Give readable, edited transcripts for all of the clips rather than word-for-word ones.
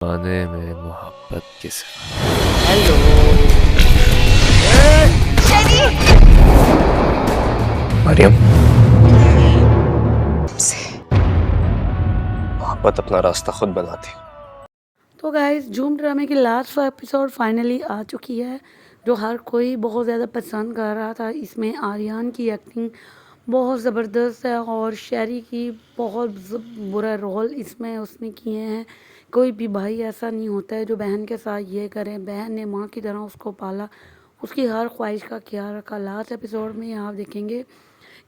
زمانے میں محبت کے سوا ہیلو مریم، محبت اپنا راستہ خود بناتی. تو گائز جھوم ڈرامے کی لاسٹ ایپیسوڈ فائنلی آ چکی ہے، جو ہر کوئی بہت زیادہ پسند کر رہا تھا. اس میں آریان کی ایکٹنگ بہت زبردست ہے اور شہری کی بہت برا رول اس میں اس نے کیے ہیں. کوئی بھی بھائی ایسا نہیں ہوتا ہے جو بہن کے ساتھ یہ کرے. بہن نے ماں کی طرح اس کو پالا، اس کی ہر خواہش کا خیال رکھا. لاسٹ ایپیسوڈ میں آپ دیکھیں گے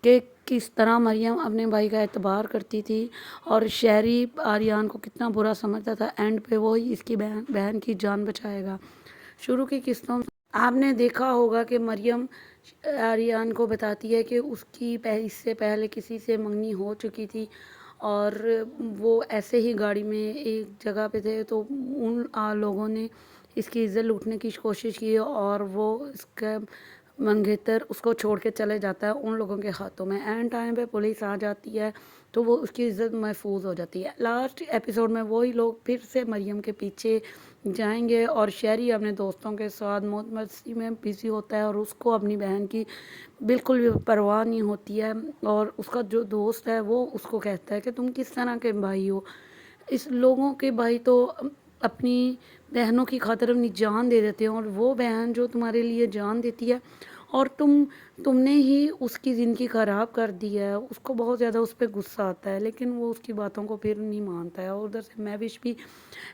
کہ کس طرح مریم اپنے بھائی کا اعتبار کرتی تھی اور شہری آریان کو کتنا برا سمجھتا تھا. اینڈ پہ وہی اس کی بہن کی جان بچائے گا. شروع کی قسطوں آپ نے دیکھا ہوگا کہ مریم آریان کو بتاتی ہے کہ اس کی اس سے پہلے کسی سے منگنی ہو چکی تھی اور وہ ایسے ہی گاڑی میں ایک جگہ پہ تھے تو ان لوگوں نے اس کی عزت لوٹنے کی کوشش کی اور وہ اس کا منگیتر اس کو چھوڑ کے چلے جاتا ہے ان لوگوں کے ہاتھوں میں. اینڈ ٹائم پہ پولیس آ جاتی ہے تو وہ اس کی عزت محفوظ ہو جاتی ہے. لاسٹ ایپیسوڈ میں وہی لوگ پھر سے مریم کے پیچھے جائیں گے اور شہری اپنے دوستوں کے ساتھ موت مستی میں بزی ہوتا ہے اور اس کو اپنی بہن کی بالکل بھی پرواہ نہیں ہوتی ہے. اور اس کا جو دوست ہے وہ اس کو کہتا ہے کہ تم کس طرح کے بھائی ہو. اس لوگوں کے بھائی تو اپنی بہنوں کی خاطر اپنی جان دے دیتے ہیں اور وہ بہن جو تمہارے لیے جان دیتی ہے اور تم نے ہی اس کی زندگی خراب کر دی ہے. اس کو بہت زیادہ اس پہ غصہ آتا ہے لیکن وہ اس کی باتوں کو پھر نہیں مانتا ہے. اور ادھر سے مہوش بھی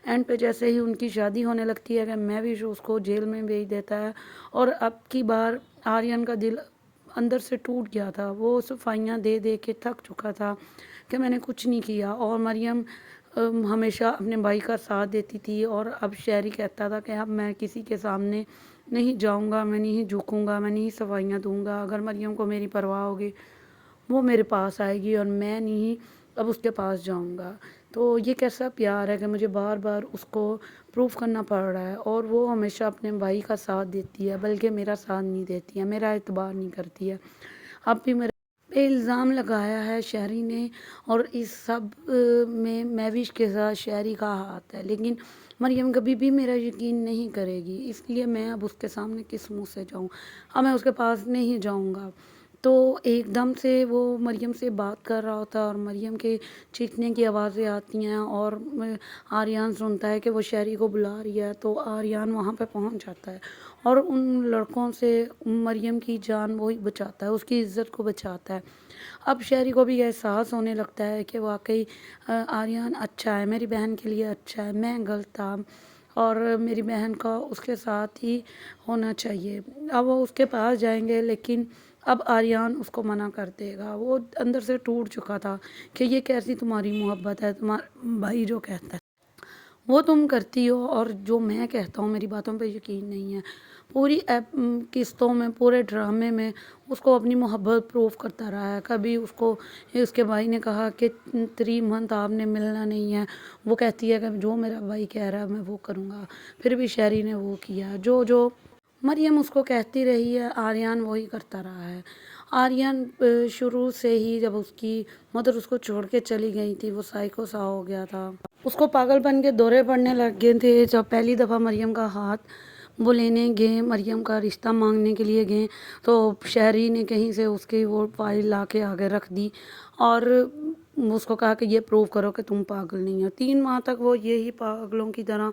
اینڈ پہ جیسے ہی ان کی شادی ہونے لگتی ہے کہ مہوش اس کو جیل میں بھیج دیتا ہے. اور اب کی بار آریان کا دل اندر سے ٹوٹ گیا تھا. وہ صفائیاں دے دے کے تھک چکا تھا کہ میں نے کچھ نہیں کیا. اور مریم ہمیشہ اپنے بھائی کا ساتھ دیتی تھی اور اب شہری کہتا تھا کہ اب میں کسی کے سامنے نہیں جاؤں گا، میں نہیں جھکوں گا، میں نہیں صفائیاں دوں گا. اگر مریم کو میری پرواہ ہوگی وہ میرے پاس آئے گی اور میں نہیں اب اس کے پاس جاؤں گا. تو یہ کیسا پیار ہے کہ مجھے بار بار اس کو پروف کرنا پڑ رہا ہے. اور وہ ہمیشہ اپنے بھائی کا ساتھ دیتی ہے بلکہ میرا ساتھ نہیں دیتی ہے، میرا اعتبار نہیں کرتی ہے. اب بھی میرے پہ الزام لگایا ہے شہری نے اور اس سب میں مہوش کے ساتھ شہری کا ہاتھ ہے. لیکن مریم کبھی بھی میرا یقین نہیں کرے گی، اس لیے میں اب اس کے سامنے کس منہ سے جاؤں. اب میں اس کے پاس نہیں جاؤں گا. تو ایک دم سے وہ مریم سے بات کر رہا ہوتا ہے اور مریم کے چیخنے کی آوازیں آتی ہیں اور آریان سنتا ہے کہ وہ شہری کو بلا رہی ہے. تو آریان وہاں پہ پہنچ جاتا ہے اور ان لڑکوں سے مریم کی جان وہی بچاتا ہے، اس کی عزت کو بچاتا ہے. اب شہری کو بھی احساس ہونے لگتا ہے کہ واقعی آریان اچھا ہے، میری بہن کے لیے اچھا ہے، میں غلط تھا اور میری بہن کا اس کے ساتھ ہی ہونا چاہیے. اب وہ اس کے پاس جائیں گے لیکن اب آریان اس کو منع کر دے گا. وہ اندر سے ٹوٹ چکا تھا کہ یہ کیسی تمہاری محبت ہے، تمہارا بھائی جو کہتا ہے وہ تم کرتی ہو اور جو میں کہتا ہوں میری باتوں پہ یقین نہیں ہے. پوری قسطوں میں پورے ڈرامے میں اس کو اپنی محبت پروف کرتا رہا ہے. کبھی اس کے بھائی نے کہا کہ 3 منتھ آپ نے ملنا نہیں ہے، وہ کہتی ہے کہ جو میرا بھائی کہہ رہا ہے میں وہ کروں گا. پھر بھی شہری نے وہ کیا جو مریم اس کو کہتی رہی ہے آریان وہی کرتا رہا ہے. آریان شروع سے ہی جب اس کی مدر اس کو چھوڑ کے چلی گئی تھی وہ سائیکو سا ہو گیا تھا، اس کو پاگل بن کے دورے پڑنے لگ گئے تھے. جب پہلی دفعہ مریم کا ہاتھ وہ لینے گئے، مریم کا رشتہ مانگنے کے لیے گئے تو شہری نے کہیں سے اس کی وہ فائل لا کے آگے رکھ دی اور اس کو کہا کہ یہ پروو کرو کہ تم پاگل نہیں ہو. 3 ماہ تک وہ یہی پاگلوں کی طرح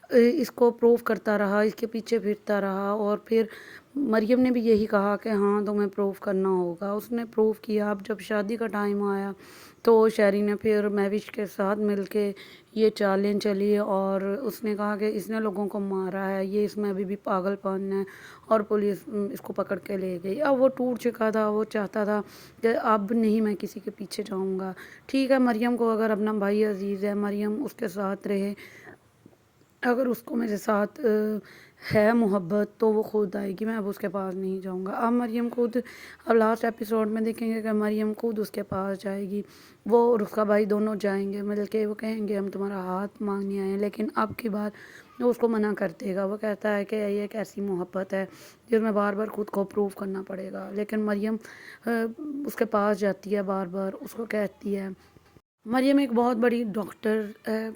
اس کو پروف کرتا رہا، اس کے پیچھے پھرتا رہا. اور پھر مریم نے بھی یہی کہا کہ ہاں تمہیں پروف کرنا ہوگا. اس نے پروف کیا. اب جب شادی کا ٹائم آیا تو شہری نے پھر مہوش کے ساتھ مل کے یہ چالیں چلی اور اس نے کہا کہ اس نے لوگوں کو مارا ہے، یہ اس میں ابھی بھی پاگل پن ہے اور پولیس اس کو پکڑ کے لے گئی. اب وہ ٹوٹ چکا تھا، وہ چاہتا تھا کہ اب نہیں میں کسی کے پیچھے جاؤں گا. ٹھیک ہے، مریم کو اگر اپنا بھائی عزیز ہے، مریم اس کے ساتھ رہے. اگر اس کو میرے ساتھ ہے محبت تو وہ خود آئے گی، میں اب اس کے پاس نہیں جاؤں گا. اب مریم خود اب لاسٹ ایپیسوڈ میں دیکھیں گے کہ مریم خود اس کے پاس جائے گی. وہ اور اس کا بھائی دونوں جائیں گے مل کے، وہ کہیں گے ہم تمہارا ہاتھ مانگنے آئے ہیں. لیکن اب کی بار وہ اس کو منع کر دے گا. وہ کہتا ہے کہ یہ ایک ایسی محبت ہے جس میں بار بار خود کو پروف کرنا پڑے گا. لیکن مریم اس کے پاس جاتی ہے، بار بار اس کو کہتی ہے. مریم ایک بہت بڑی ڈاکٹر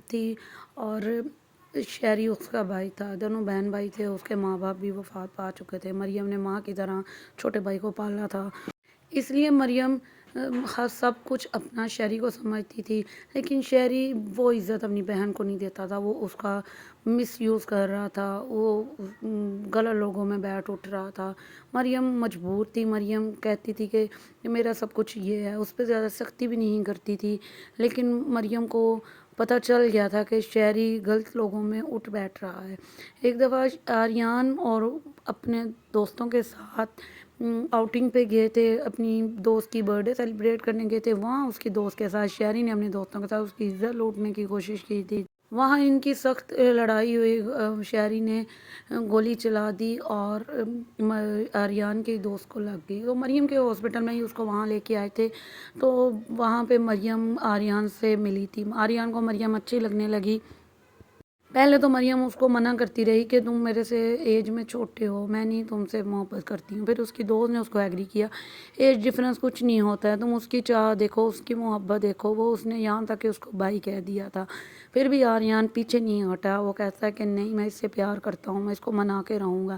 تھی اور شہری اس کا بھائی تھا، دونوں بہن بھائی تھے، اس کے ماں باپ بھی وفات پا چکے تھے۔ مریم نے ماں کی طرح چھوٹے بھائی کو پالا تھا، اس لیے مریم ہر سب کچھ اپنا شہری کو سمجھتی تھی، لیکن شہری وہ عزت اپنی بہن کو نہیں دیتا تھا، وہ اس کا مس یوز کر رہا تھا، وہ غلط لوگوں میں بیٹھ اٹھ رہا تھا۔ مریم مجبور تھی، مریم کہتی تھی کہ میرا سب کچھ یہ ہے، اس پہ زیادہ سختی بھی نہیں کرتی تھی، لیکن مریم کو پتہ چل گیا تھا کہ شہری غلط لوگوں میں اٹھ بیٹھ رہا ہے۔ ایک دفعہ آریان اور اپنے دوستوں کے ساتھ آؤٹنگ پہ گئے تھے، اپنی دوست کی برتھ ڈے سیلیبریٹ کرنے گئے تھے، وہاں اس کی دوست کے ساتھ شہری نے اپنے دوستوں کے ساتھ اس کی عزت لوٹنے کی کوشش کی تھی۔ وہاں ان کی سخت لڑائی ہوئی، شہری نے گولی چلا دی اور آریان کے دوست کو لگ گئی، تو مریم کے ہاسپٹل میں ہی اس کو وہاں لے کے آئے تھے، تو وہاں پہ مریم آریان سے ملی تھی، آریان کو مریم اچھی لگنے لگی۔ پہلے تو مریم اس کو منع کرتی رہی کہ تم میرے سے ایج میں چھوٹے ہو، میں نہیں تم سے محبت کرتی ہوں، پھر اس کی دوست نے اس کو ایگری کیا، ایج ڈفرینس کچھ نہیں ہوتا ہے، تم اس کی چاہ دیکھو، اس کی محبت دیکھو، وہ اس نے یہاں تک کہ اس کو بھائی کہہ دیا تھا، پھر بھی آریان پیچھے نہیں ہٹا، وہ کہتا ہے کہ نہیں میں اس سے پیار کرتا ہوں، میں اس کو منا کے رہوں گا۔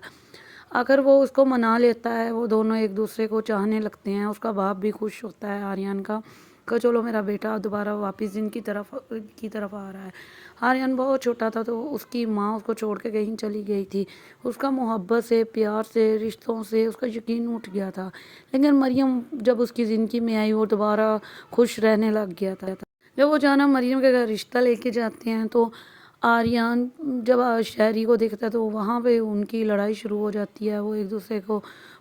اگر وہ اس کو منا لیتا ہے، وہ دونوں ایک دوسرے کو چاہنے لگتے ہیں، اس کا باپ بھی خوش ہوتا ہے آریان کا کہ چلو میرا بیٹا دوبارہ واپس ان کی طرف آ رہا ہے۔ آریان بہت چھوٹا تھا تو اس کی ماں اس کو چھوڑ کے کہیں چلی گئی تھی، اس کا محبت سے، پیار سے، رشتوں سے اس کا یقین اٹھ گیا تھا، لیکن مریم جب اس کی زندگی میں آئی وہ دوبارہ خوش رہنے لگ گیا تھا۔ جب وہ جانا مریم کے گھر رشتہ لے کے جاتے ہیں تو آریان جب شہری کو دیکھتا ہے تو وہاں پہ ان کی لڑائی شروع ہو جاتی ہے، وہ ایک دوسرے کو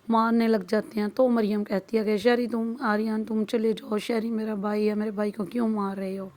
مارنے لگ جاتے ہیں، تو مریم کہتی ہے کہ شہری آریان تم چلے جاؤ، شہری میرا بھائی ہے، میرے بھائی کو کیوں مار رہے ہو؟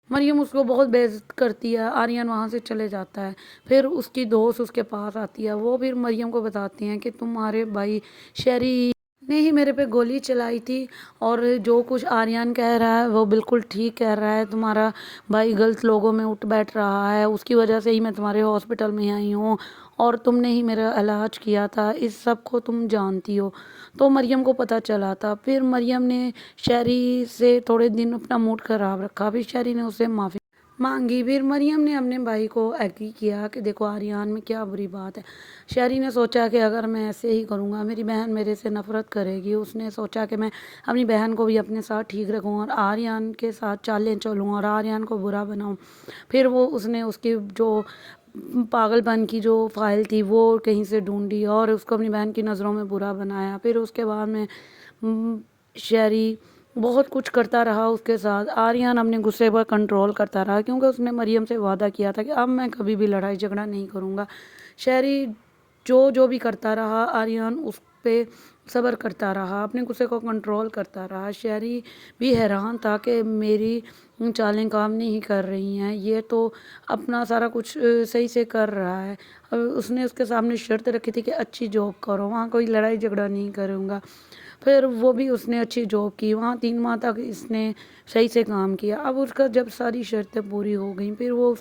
مریم اس کو بہت بے عزت کرتی ہے، آریان وہاں سے چلے جاتا ہے، پھر اس کی دوست اس کے پاس آتی ہے، وہ پھر مریم کو بتاتی ہیں کہ تمہارے بھائی شہری نے ہی میرے پہ گولی چلائی تھی، اور جو کچھ آریان کہہ رہا ہے وہ بالکل ٹھیک کہہ رہا ہے، تمہارا بھائی غلط لوگوں میں اٹھ بیٹھ رہا ہے، اس کی وجہ سے ہی میں تمہارے ہاسپٹل میں آئی ہوں، اور تم نے ہی میرا علاج کیا تھا، اس سب کو تم جانتی ہو۔ تو مریم کو پتہ چلا تھا، پھر مریم نے شہری سے تھوڑے دن اپنا موڈ خراب رکھا، پھر شہری نے اسے معافی مانگی، پھر مریم نے اپنے بھائی کو ایگری کیا کہ دیکھو آریان میں کیا بری بات ہے۔ شہری نے سوچا کہ اگر میں ایسے ہی کروں گا میری بہن میرے سے نفرت کرے گی، اس نے سوچا کہ میں اپنی بہن کو بھی اپنے ساتھ ٹھیک رکھوں اور آریان کے ساتھ چالیں چلوں اور آریان کو برا بناؤں۔ پھر اس نے اس کی جو پاگل پن کی جو فائل تھی وہ کہیں سے ڈھونڈی اور اس کو اپنی بہن کی نظروں میں برا بنایا، پھر اس کے بعد میں شہری بہت کچھ کرتا رہا اس کے ساتھ، آریان اپنے غصے پر کنٹرول کرتا رہا کیونکہ اس نے مریم سے وعدہ کیا تھا کہ اب میں کبھی بھی لڑائی جھگڑا نہیں کروں گا۔ شہری جو بھی کرتا رہا، آریان اس پہ صبر کرتا رہا، اپنے غصے کو کنٹرول کرتا رہا۔ شہری بھی حیران تھا کہ میری چالیں کام نہیں کر رہی ہیں، یہ تو اپنا سارا کچھ صحیح سے کر رہا ہے۔ اس نے اس کے سامنے شرط رکھی تھی کہ اچھی جاب کرو، وہاں کوئی لڑائی جھگڑا نہیں کروں گا، پھر وہ بھی اس نے اچھی جاب کی، وہاں 3 ماہ تک اس نے صحیح سے کام کیا۔ اب اس کا جب ساری شرطیں پوری ہو گئیں، پھر وہ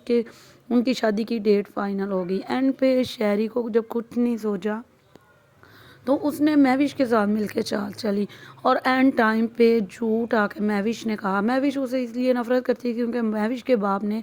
ان کی شادی کی ڈیٹ فائنل ہو گئی۔ اینڈ پہ شہری کو جب کچھ نہیں سوچا تو اس نے مہوش کے ساتھ مل کے چال چلی، اور اینڈ ٹائم پہ جھوٹ آ کے مہوش نے کہا، مہوش اسے اس لیے نفرت کرتی ہے کیونکہ مہوش کے باپ نے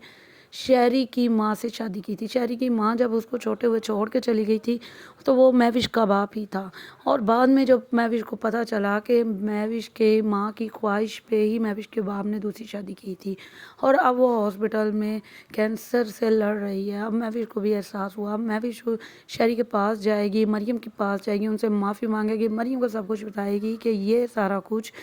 شہری کی ماں سے شادی کی تھی، شہری کی ماں جب اس کو چھوٹے ہوئے چھوڑ کے چلی گئی تھی تو وہ مہوش کا باپ ہی تھا، اور بعد میں جب مہوش کو پتہ چلا کہ مہوش کے ماں کی خواہش پہ ہی مہوش کے باپ نے دوسری شادی کی تھی، اور اب وہ ہاسپٹل میں کینسر سے لڑ رہی ہے، اب مہوش کو بھی احساس ہوا، اب مہوش شہری کے پاس جائے گی، مریم کے پاس جائے گی، ان سے معافی مانگے گی، مریم کو سب کچھ بتائے گی کہ یہ سارا کچھ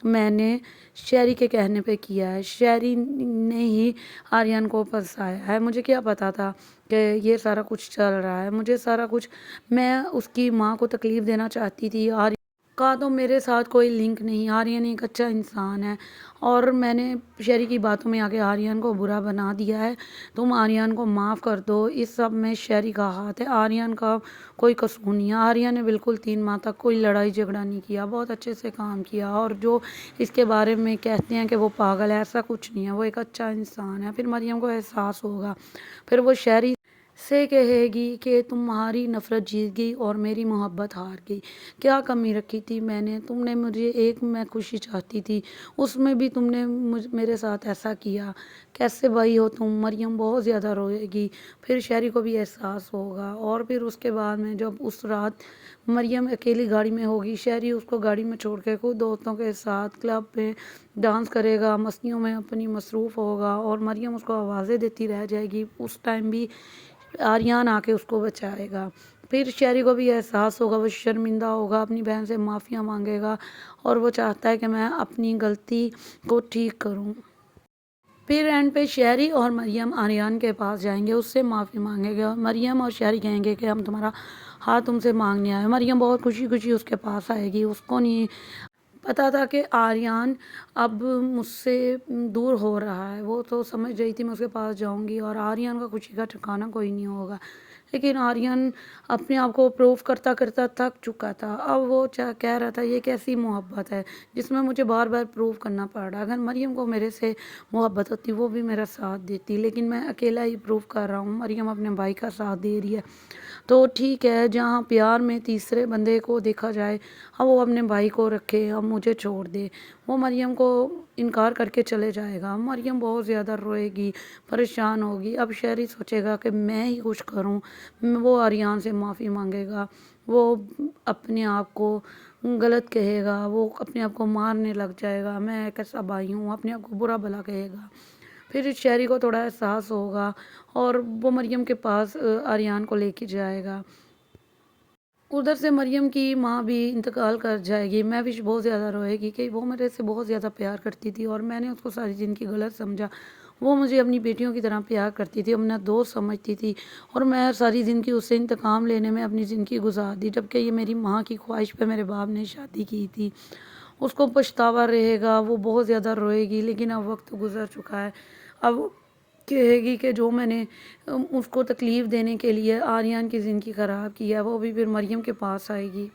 میں نے شہری کے کہنے پہ کیا ہے، شہری نے ہی آریان کو پھنسایا ہے، مجھے کیا پتا تھا کہ یہ سارا کچھ چل رہا ہے، مجھے سارا کچھ، میں اس کی ماں کو تکلیف دینا چاہتی تھی، آریان کا تو میرے ساتھ کوئی لنک نہیں، آریان ایک اچھا انسان ہے، اور میں نے شہری کی باتوں میں آگے آریان کو برا بنا دیا ہے، تم آریان کو معاف کر دو، اس سب میں شہری کا ہاتھ ہے، آریان کا کوئی قصور نہیں ہے، آریان نے بالکل 3 ماہ تک کوئی لڑائی جھگڑا نہیں کیا، بہت اچھے سے کام کیا، اور جو اس کے بارے میں کہتے ہیں کہ وہ پاگل ہے، ایسا کچھ نہیں ہے، وہ ایک اچھا انسان ہے۔ پھر مریم کو احساس ہوگا، پھر وہ شہری سے کہے گی کہ تمہاری نفرت جیت گئی اور میری محبت ہار گئی، کیا کمی رکھی تھی میں نے، تم نے مجھے ایک میں خوشی چاہتی تھی اس میں بھی تم نے میرے ساتھ ایسا کیا، کیسے بھائی ہو تم۔ مریم بہت زیادہ روئے گی، پھر شہری کو بھی احساس ہوگا، اور پھر اس کے بعد میں جب اس رات مریم اکیلی گاڑی میں ہوگی، شہری اس کو گاڑی میں چھوڑ کے خود دوستوں کے ساتھ کلب میں ڈانس کرے گا، مستیوں میں اپنی مصروف ہوگا، اور مریم اس کو آوازیں دیتی رہ جائے گی، اس ٹائم بھی آریان آ کے اس کو بچائے گا۔ پھر شہری کو بھی احساس ہوگا، وہ شرمندہ ہوگا، اپنی بہن سے معافیاں مانگے گا، اور وہ چاہتا ہے کہ میں اپنی غلطی کو ٹھیک کروں۔ پھر اینڈ پہ شہری اور مریم آریان کے پاس جائیں گے، اس سے معافی مانگیں گے، اور مریم اور شہری کہیں گے کہ ہم تمہارا ہاتھ تم سے مانگنے آئے۔ مریم بہت خوشی خوشی اس کے پاس آئے گی، اس کو نہیں پتا تھا کہ آریان اب مجھ سے دور ہو رہا ہے، وہ تو سمجھ رہی تھی میں اس کے پاس جاؤں گی اور آریان کا خوشی کا ٹھکانہ کوئی نہیں ہوگا، لیکن آریان اپنے آپ کو پروف کرتا کرتا تھک چکا تھا۔ اب وہ کہہ رہا تھا یہ کیسی محبت ہے جس میں مجھے بار بار پروف کرنا پڑ رہا ہے، اگر مریم کو میرے سے محبت ہوتی وہ بھی میرا ساتھ دیتی، لیکن میں اکیلا ہی پروف کر رہا ہوں، مریم اپنے بھائی کا ساتھ دے رہی ہے، تو ٹھیک ہے جہاں پیار میں تیسرے بندے کو دیکھا جائے، اب وہ اپنے بھائی کو رکھے، اب مجھے چھوڑ دے، وہ مریم کو انکار کر کے چلے جائے گا۔ مریم بہت زیادہ روئے گی، پریشان ہوگی، اب شہری سوچے گا کہ میں ہی کچھ کروں، وہ آریان سے معافی مانگے گا، وہ اپنے آپ کو غلط کہے گا، وہ اپنے آپ کو مارنے لگ جائے گا، میں ایک ایسا بھائی ہوں، اپنے آپ کو برا بھلا کہے گا۔ پھر شہری کو تھوڑا احساس ہوگا اور وہ مریم کے پاس آریان کو لے کے جائے گا۔ ادھر سے مریم کی ماں بھی انتقال کر جائے گی، میں بھی بہت زیادہ روئے گی کہ وہ میرے سے بہت زیادہ پیار کرتی تھی اور میں نے اس کو ساری زندگی غلط سمجھا، وہ مجھے اپنی بیٹیوں کی طرح پیار کرتی تھی، اپنا دوست سمجھتی تھی، اور میں ساری زندگی اس سے انتقام لینے میں اپنی زندگی گزار دی، جبکہ یہ میری ماں کی خواہش پہ میرے باپ نے شادی کی تھی۔ اس کو پچھتاوا رہے گا، وہ بہت زیادہ روئے گی، لیکن اب وقت گزر چکا ہے، اب کہے گی کہ جو میں نے اس کو تکلیف دینے کے لیے آریان کی زندگی خراب کی ہے، وہ بھی پھر مریم کے پاس آئے گی۔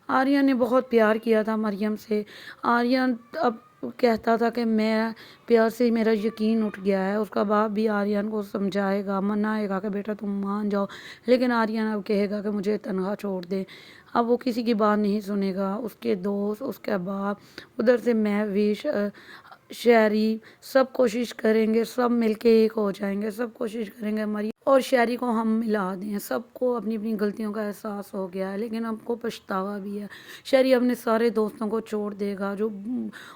آریان نے بہت پیار کیا تھا مریم سے، آریان اب کہتا تھا کہ میں پیار سے میرا یقین اٹھ گیا ہے، اس کا باپ بھی آریان کو سمجھائے گا، منائے گا کہ بیٹا تم مان جاؤ، لیکن آریان اب کہے گا کہ مجھے تنہا چھوڑ دے، اب وہ کسی کی بات نہیں سنے گا، اس کے دوست، اس کے باپ، ادھر سے مہوش، شہری، سب کوشش کریں گے، سب مل کے ایک ہو جائیں گے، سب کوشش کریں گے مریم اور شہری کو ہم ملا دیں، سب کو اپنی اپنی غلطیوں کا احساس ہو گیا ہے، لیکن اب کو پچھتاوا بھی ہے، شہری اپنے سارے دوستوں کو چھوڑ دے گا،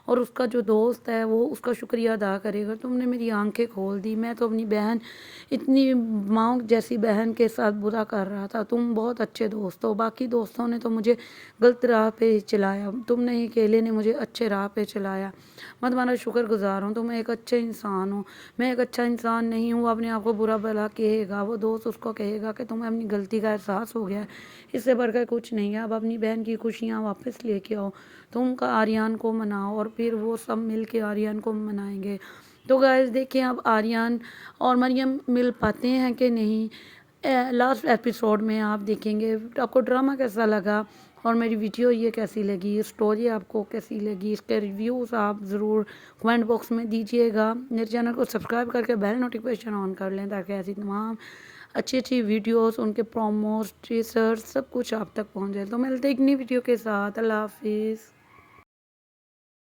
اور اس کا جو دوست ہے وہ اس کا شکریہ ادا کرے گا، تم نے میری آنکھیں کھول دی، میں تو اپنی بہن، اتنی ماں جیسی بہن کے ساتھ برا کر رہا تھا، تم بہت اچھے دوست ہو، باقی دوستوں نے تو مجھے غلط راہ پہ چلایا، تم نے ہی اکیلے نے مجھے اچھے راہ پہ چلایا، میں تمہارا شکر گزار ہوں، تم ایک اچھے انسان ہو، میں ایک اچھا انسان نہیں ہوں، اپنے آپ کو برا بھلا کہے گا، وہ دوست اس کو کہے گا کہ تمہیں اپنی غلطی کا احساس ہو گیا ہے، اس سے بڑھ کر کچھ نہیں ہے، اب اپنی بہن کی خوشیاں واپس لے کے آؤ، تم کا آریان کو مناؤ، اور پھر وہ سب مل کے آریان کو منائیں گے۔ تو گائز دیکھیں اب آریان اور مریم مل پاتے ہیں کہ نہیں، لاسٹ ایپیسوڈ میں آپ دیکھیں گے۔ آپ کو ڈرامہ کیسا لگا اور میری ویڈیو یہ کیسی لگی، اسٹوری آپ کو کیسی لگی، اس کے ریویوز آپ ضرور کمنٹ باکس میں دیجیے گا، میرے چینل کو سبسکرائب کر کے بیل نوٹیفیکیشن آن کر لیں تاکہ ایسی تمام اچھی اچھی ویڈیوز، ان کے پروموز، ٹیزرز، سب کچھ آپ تک پہنچ جائے۔ تو ملتے ہیں ایک نئی ویڈیو کے ساتھ، اللہ حافظ۔